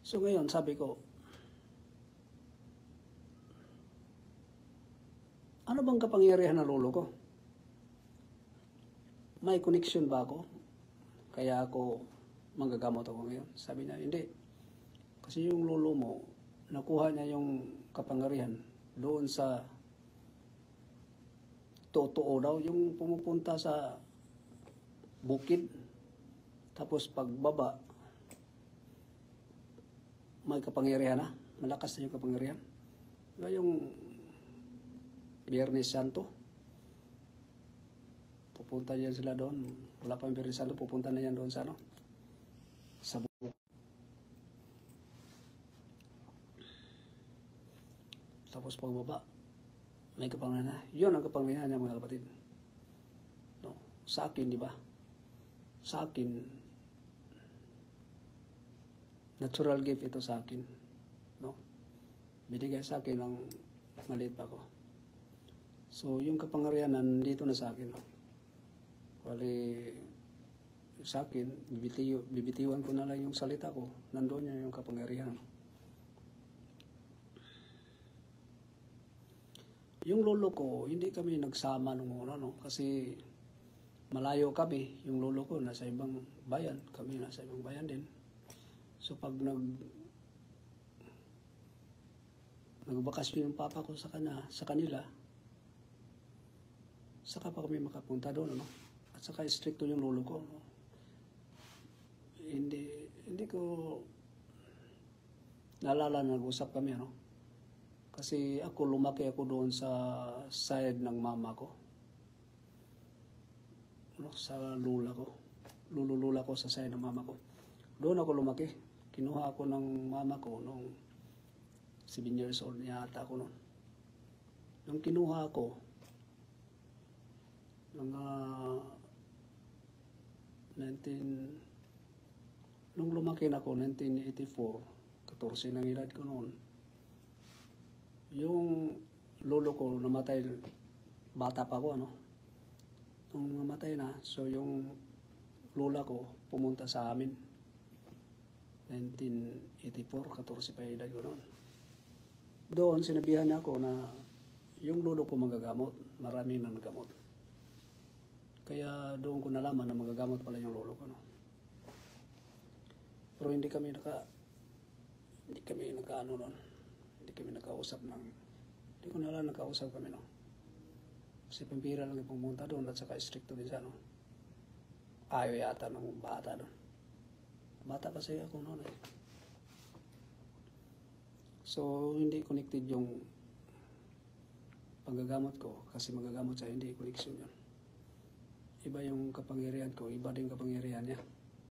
So ngayon, sabi ko, ano bang kapangyarihan ng lolo ko? May connection ba ako? Kaya ako, manggagamot ako ngayon. Sabi niya, hindi. Kasi yung lolo mo, nakuha niya yung kapangyarihan doon sa totoo daw, yung pumupunta sa bukid. Tapos pagbaba, may kapangyarihan na. Malakas na yung kapangyarihan. Diba yung Biyernes Santo? Pupunta yan sila doon. Wala pa yung Biyernes Santo, pupunta na yan doon sa ano? Sa bukid. Tapos pagbaba, may kapangyarihan na. Yun ang kapangyarihan niya, mga kapatid. No? Sa akin, di ba? Sa akin, natural gift ito sa akin. No? Binigay sa akin ng maliit pa ako. So, yung kapangyarihan nandito na sa akin. No? Wali, sa akin, bibitiwan ko na lang yung salita ko. Nandoon niya yung kapangyarihan. Yung lolo ko, hindi kami nagsama nung una, no? Kasi malayo kami. Yung lolo ko nasa ibang bayan. Kami nasa ibang bayan din. So pag nagbakasyon yung papa ko sa kanila, saka pa kami makapunta doon, no? At saka stricto yung lolo ko, no? Hindi ko naalala na nag-usap kami, no? Kasi ako, lumaki ako doon sa side ng mama ko. No? Sa lula ko. Lula ko sa side ng mama ko. Doon ako lumaki. Kinuha ako ng mama ko nung 7 years old niya ata ako noon. Nung kinuha ako, nung lumaki na ako, 1984, 14 ng edad ko noon. Yung lolo ko namatay, bata pa ako, ano? Nung namatay na, so yung lola ko pumunta sa amin. 1984, 14 pa edad ko noon. Doon, sinabihan niya ako na yung lolo ko magagamot. Marami na nagamot. Kaya doon ko nalaman na magagamot pala yung lolo ko, no? Pero hindi kami nakaano noon. Hindi kami nakausap hindi ko nalaman nakausap kami, no? Kasi pampira lang yung pumunta doon at saka stricto din siya, no? Ayaw yata ng bata doon. Bata kasi ako noon, eh. So, hindi connected yung paggagamot ko kasi magagamot siya, hindi connection yun. Iba yung kapangyarihan ko, iba din kapangyarihan niya.